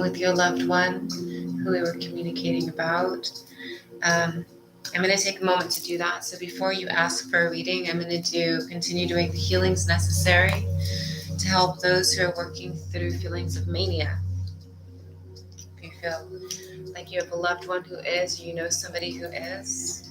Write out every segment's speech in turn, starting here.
with your loved one who we were communicating about. I'm going to take a moment to do that. So before you ask for a reading, I'm going to continue doing the healings necessary to help those who are working through feelings of mania. If you feel like you have a loved one who is, or you know somebody who is,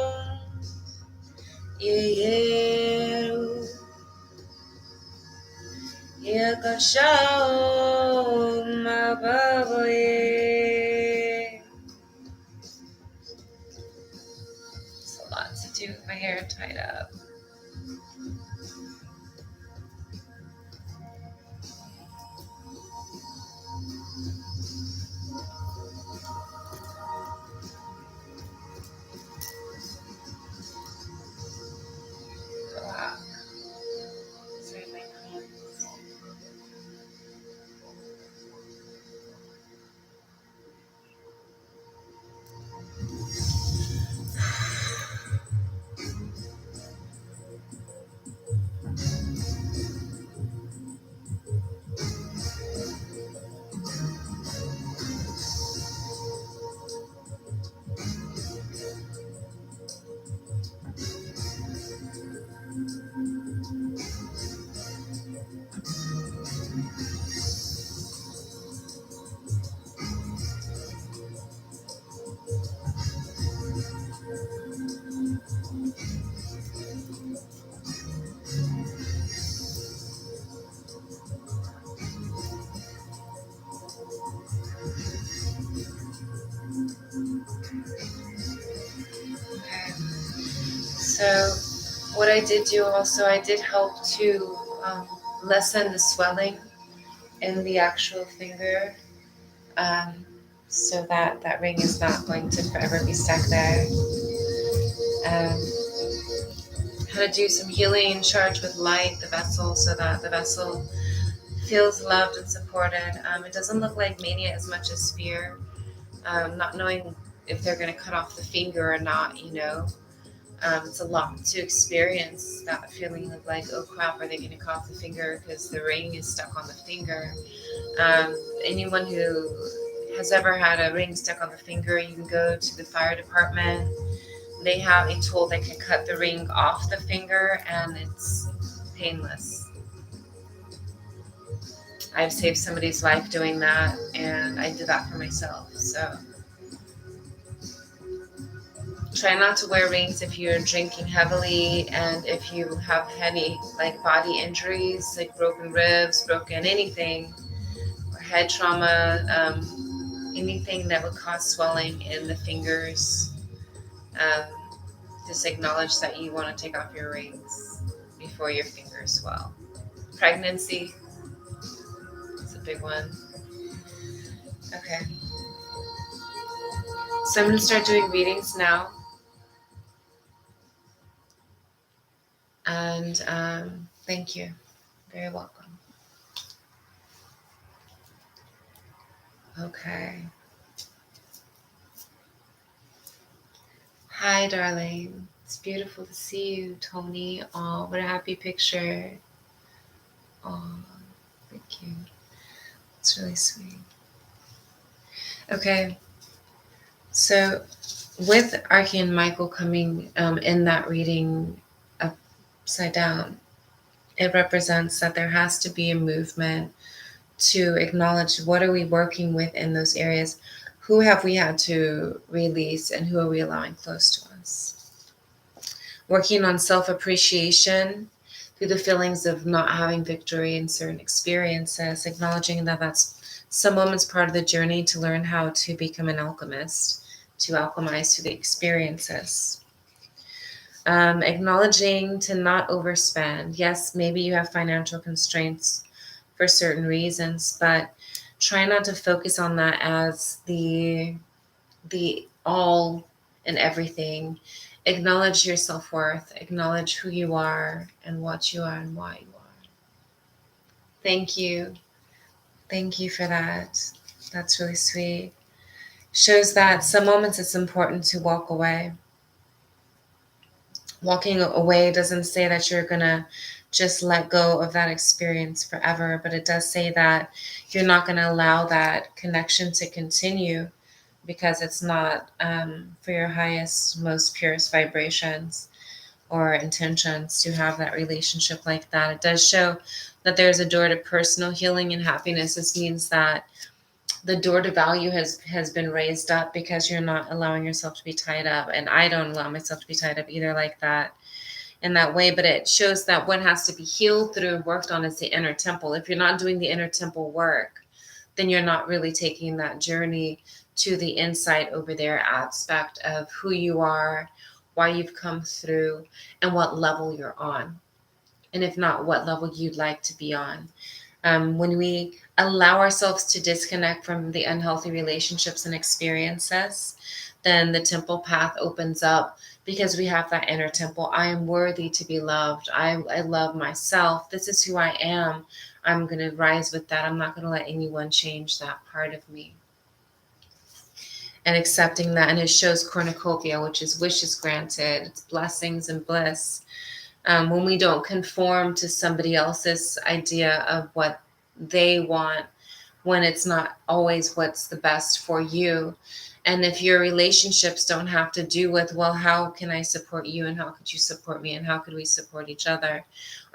AshA It's a lot to do with my hair tied up. Wow. Sorry, my hands. Okay. So what I did do also, I did help to lessen the swelling in the actual finger, so that that ring is not going to forever be stuck there. Um, how to do some healing, charge with light the vessel so that the vessel feels loved and supported. It doesn't look like mania as much as fear, not knowing if they're going to cut off the finger or not, you know. It's a lot to experience, that feeling of like, oh crap, are they going to cut off the finger because the ring is stuck on the finger? Anyone who has ever had a ring stuck on the finger, you can go to the fire department. They have a tool that can cut the ring off the finger, and it's painless. I've saved somebody's life doing that, and I did that for myself. So try not to wear rings if you're drinking heavily, and if you have any like body injuries, like broken ribs, broken anything, or head trauma, anything that would cause swelling in the fingers. Um, just acknowledge that you want to take off your rings before your fingers swell. Pregnancy is a big one. Okay. So I'm going to start doing readings now. And thank you. Very welcome. Okay. Hi, darling. It's beautiful to see you, Tony. Oh, what a happy picture. Oh, thank you. It's really sweet. Okay. So with Archangel Michael coming in that reading upside down, it represents that there has to be a movement to acknowledge what are we working with in those areas, who have we had to release, and who are we allowing close to us. Working on self-appreciation through the feelings of not having victory in certain experiences, acknowledging that that's some moments part of the journey to learn how to become an alchemist, to alchemize through the experiences. Acknowledging to not overspend. Yes, maybe you have financial constraints for certain reasons, but try not to focus on that as the all and everything. Acknowledge your self-worth, acknowledge who you are and what you are and why you are. Thank you. Thank you for that. That's really sweet. Shows that some moments it's important to walk away. Walking away doesn't say that you're gonna just let go of that experience forever, but it does say that you're not going to allow that connection to continue because it's not for your highest, most purest vibrations or intentions to have that relationship like that. It does show that there's a door to personal healing and happiness. This means that the door to value has been raised up because you're not allowing yourself to be tied up. And I don't allow myself to be tied up either like that, in that way. But it shows that what has to be healed through and worked on is the inner temple. If you're not doing the inner temple work, then you're not really taking that journey to the insight over there aspect of who you are, why you've come through, and what level you're on. And if not, what level you'd like to be on. When we allow ourselves to disconnect from the unhealthy relationships and experiences, then the temple path opens up because we have that inner temple. I am worthy to be loved. I love myself. This is who I am. I'm going to rise with that. I'm not going to let anyone change that part of me. And accepting that. And it shows cornucopia, which is wishes granted. It's blessings and bliss. When we don't conform to somebody else's idea of what they want, when it's not always what's the best for you. And if your relationships don't have to do with, well, how can I support you and how could you support me and how could we support each other,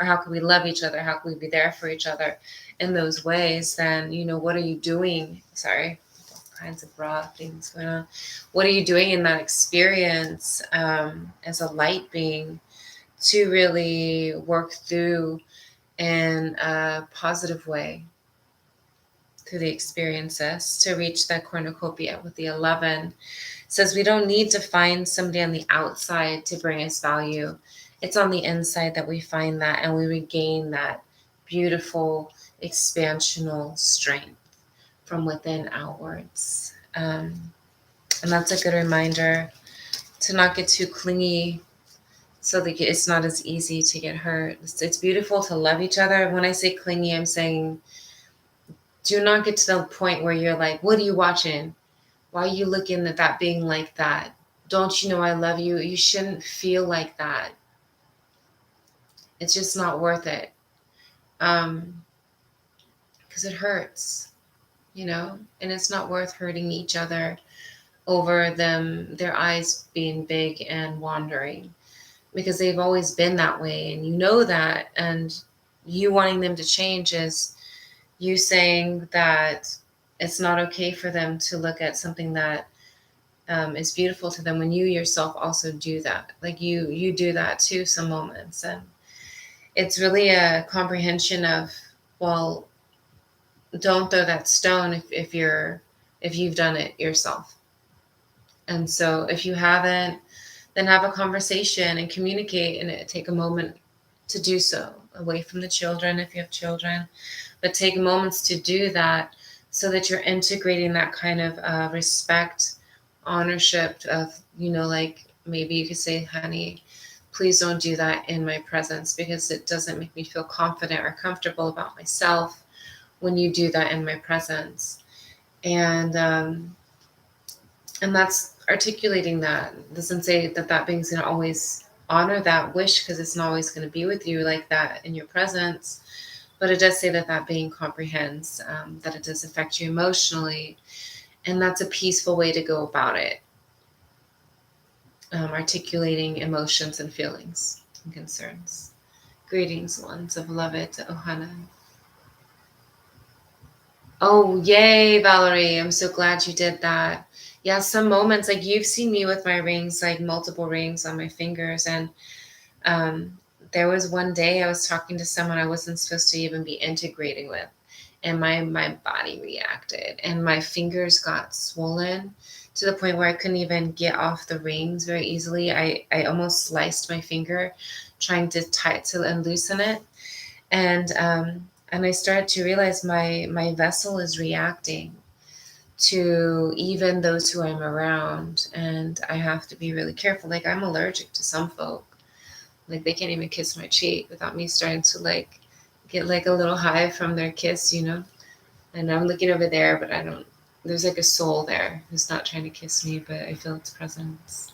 or how could we love each other, how could we be there for each other in those ways, then, what are you doing? Sorry, all kinds of raw things going on. What are you doing in that experience as a light being to really work through in a positive way through the experiences to reach that cornucopia with the 11? It says we don't need to find somebody on the outside to bring us value. It's on the inside that we find that and we regain that beautiful expansional strength from within outwards. And that's a good reminder to not get too clingy so that it's not as easy to get hurt. It's beautiful to love each other. When I say clingy, I'm saying do not get to the point where you're like, what are you watching? Why are you looking at that being like that? Don't you know I love you? You shouldn't feel like that. It's just not worth it. Because it hurts. and it's not worth hurting each other over their eyes being big and wandering, because they've always been that way, and that, and you wanting them to change is you saying that it's not okay for them to look at something that is beautiful to them, when you yourself also do that. Like you do that too some moments, and it's really a comprehension of, well, don't throw that stone if you've done it yourself. And so if you haven't, then have a conversation and communicate, and take a moment to do so, away from the children if you have children, but take moments to do that, so that you're integrating that kind of respect, ownership of, like, maybe you could say, honey, please don't do that in my presence, because it doesn't make me feel confident or comfortable about myself when you do that in my presence. And that's articulating that. It doesn't say that being's going to always honor that wish, because it's not always going to be with you like that in your presence. But it does say that being comprehends, that it does affect you emotionally. And that's a peaceful way to go about it. Articulating emotions and feelings and concerns. Greetings, ones of love it, Ohana. Oh, yay, Valerie. I'm so glad you did that. Yeah, some moments, like you've seen me with my rings, like multiple rings on my fingers. And there was one day I was talking to someone I wasn't supposed to even be integrating with. And my body reacted. And my fingers got swollen to the point where I couldn't even get off the rings very easily. I almost sliced my finger trying to tie it to and loosen it. And I started to realize my vessel is reacting to even those who I'm around, and I have to be really careful. Like, I'm allergic to some folk. Like, they can't even kiss my cheek without me starting to like get like a little high from their kiss, And I'm looking over there, but I don't. There's like a soul there who's not trying to kiss me, but I feel its presence.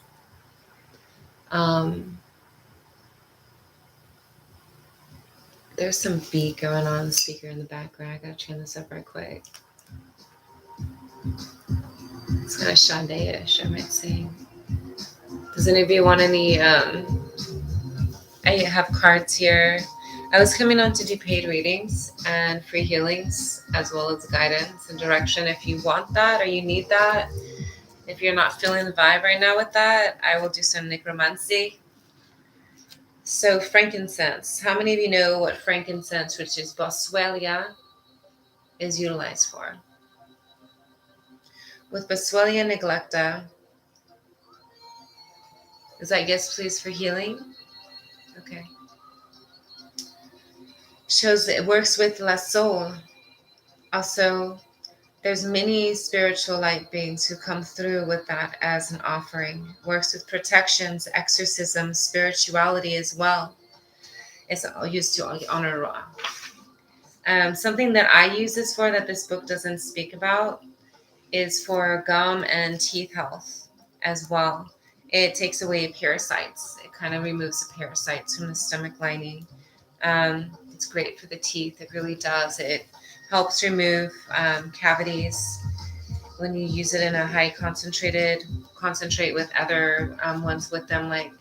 There's some beat going on, the speaker in the background. I gotta turn this up right quick. It's kind of Sade-ish, I might say. Does any of you want any? I have cards here. I was coming on to do paid readings and free healings, as well as guidance and direction. If you want that or you need that, if you're not feeling the vibe right now with that, I will do some necromancy. So frankincense. How many of you know what frankincense, which is boswellia, is utilized for? With boswellia neglecta, is that yes, please, for healing? Okay. Shows that it works with la soul. Also, there's many spiritual light beings who come through with that as an offering. Works with protections, exorcisms, spirituality as well. It's all used to honor Ra. Something that I use this for that this book doesn't speak about is for gum and teeth health as well. It takes away parasites. It kind of removes the parasites from the stomach lining. It's great for the teeth. It really does. It helps remove cavities when you use it in a high concentrate with other ones with them. Like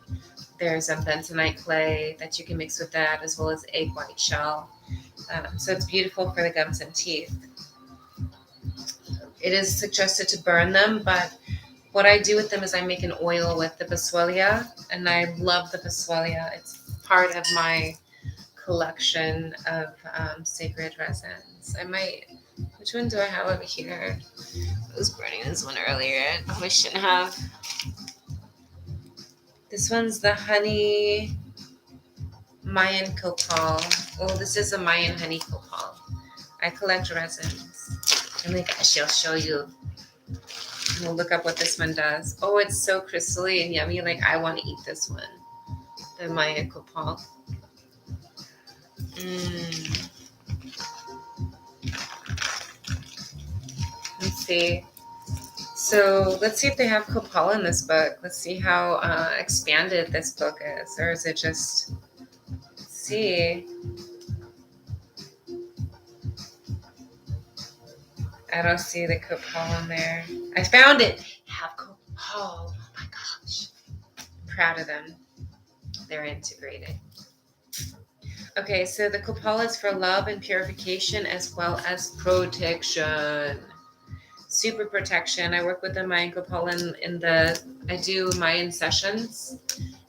there's a bentonite clay that you can mix with that, as well as egg white shell. So it's beautiful for the gums and teeth. It is suggested to burn them, but what I do with them is I make an oil with the boswellia, and I love the boswellia. It's part of my collection of sacred resins. Which one do I have over here? I was burning this one earlier. I probably shouldn't have. This one's the honey Mayan copal. Oh, this is a Mayan honey copal. I collect resins. And like I shall show you. We'll look up what this one does. Oh, it's so crystally and yummy. Like I want to eat this one. The Mayan copal. Let's see. So let's see if they have copal in this book. Let's see how expanded this book is. Or is it just... Let's see. I don't see the copal on there. I found it. Have copal. Oh my gosh. Proud of them. They're integrated. Okay, so the copal is for love and purification as well as protection. Super protection. I work with the Mayan copal I do Mayan sessions,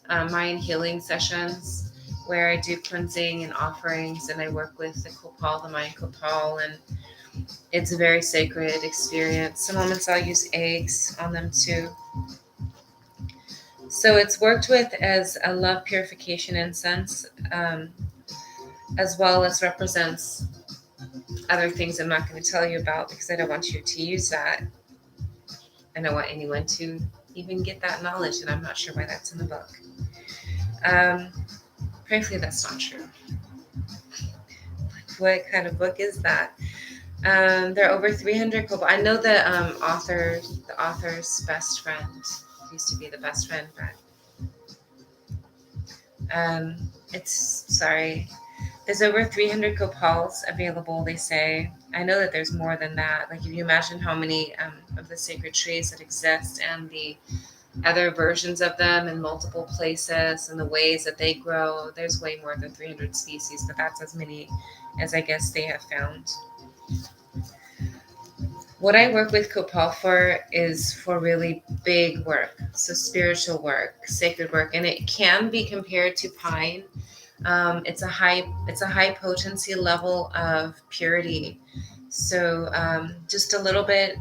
Mayan healing sessions, where I do cleansing and offerings, and I work with the copal, the Mayan copal, and it's a very sacred experience. Some moments I'll use eggs on them too. So it's worked with as a love purification incense, as well as represents other things I'm not going to tell you about because I don't want you to use that. I don't want anyone to even get that knowledge, and I'm not sure why that's in the book. Prayerfully, that's not true. What kind of book is that? There are over 300 copal. I know the author's best friend used to be the best friend, but there's over 300 copals available, they say. I know that there's more than that. Like, if you imagine how many of the sacred trees that exist and the other versions of them in multiple places and the ways that they grow, there's way more than 300 species, but that's as many as I guess they have found. What I work with copal for is for really big work, so spiritual work, sacred work, and it can be compared to pine. It's a high potency level of purity. So just a little bit.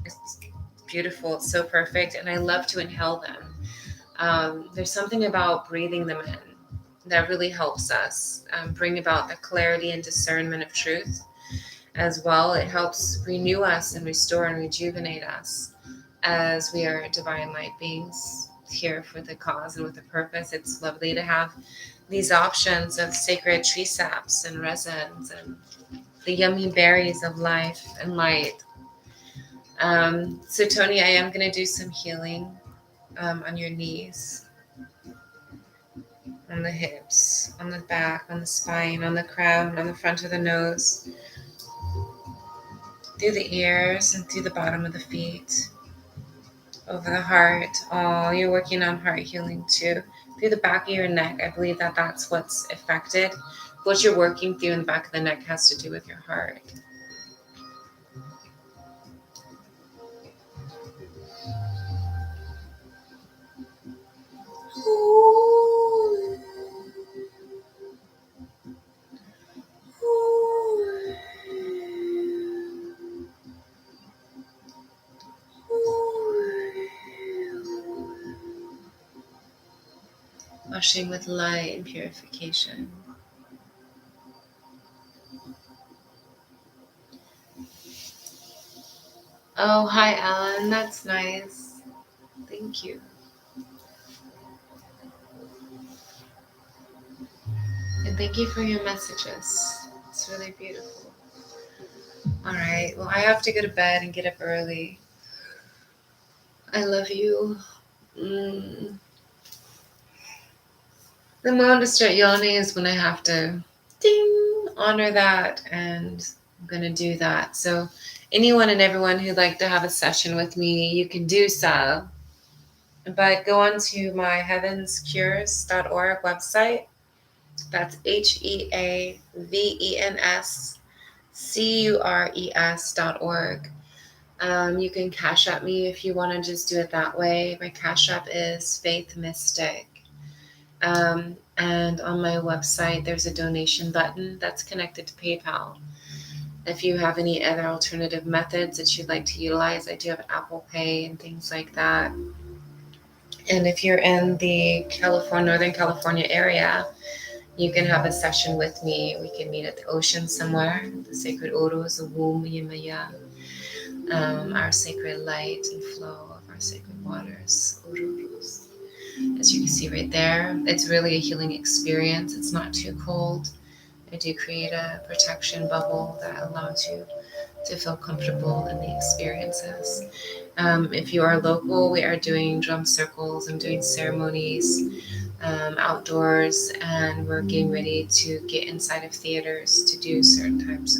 It's beautiful. It's so perfect, and I love to inhale them. There's something about breathing them in that really helps us bring about the clarity and discernment of truth. As well, it helps renew us and restore and rejuvenate us as we are divine light beings here for the cause and with a purpose. It's lovely to have these options of sacred tree saps and resins and the yummy berries of life and light. So Tony, I am going to do some healing on your knees, on the hips, on the back, on the spine, on the crown, on the front of the nose, through the ears and through the bottom of the feet, over the heart. Oh, you're working on heart healing too. Through the back of your neck. I believe that that's what's affected. What you're working through in the back of the neck has to do with your heart. Washing with light and purification. Oh, hi, Alan. That's nice. Thank you. And thank you for your messages. It's really beautiful. All right. Well, I have to go to bed and get up early. I love you. The moment to start yawning is when I have to honor that, and I'm going to do that. So anyone and everyone who'd like to have a session with me, you can do so. But go on to my heavenscures.org website. That's HEAVENSCURES.org. You can Cash App me if you want to just do it that way. My Cash App is Faith Mystic. And on my website, there's a donation button that's connected to PayPal. If you have any other alternative methods that you'd like to utilize, I do have Apple Pay and things like that. And if you're in the Northern California area, you can have a session with me. We can meet at the ocean somewhere, the sacred oros, the womb, Yimaya, our sacred light and flow of our sacred waters, oros. As you can see right there, it's really a healing experience. It's not too cold. I do create a protection bubble that allows you to feel comfortable in the experiences. If you are local, we are doing drum circles and doing ceremonies outdoors, and we're getting ready to get inside of theaters to do certain types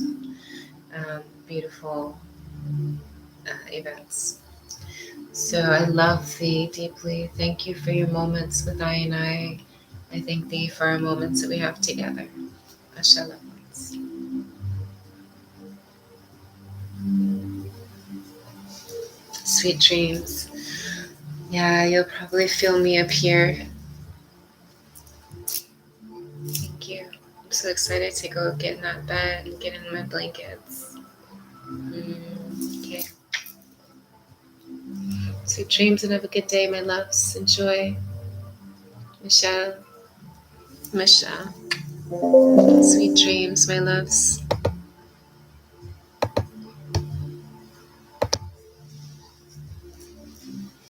of beautiful events. So I love thee deeply. Thank you for your moments with I. I thank thee for our moments that we have together. AshA, loved ones. Sweet dreams. Yeah, you'll probably feel me up here. Thank you. I'm so excited to go get in that bed and get in my blankets. Okay. Sweet dreams and have a good day, my loves. Enjoy. Michelle. Sweet dreams, my loves.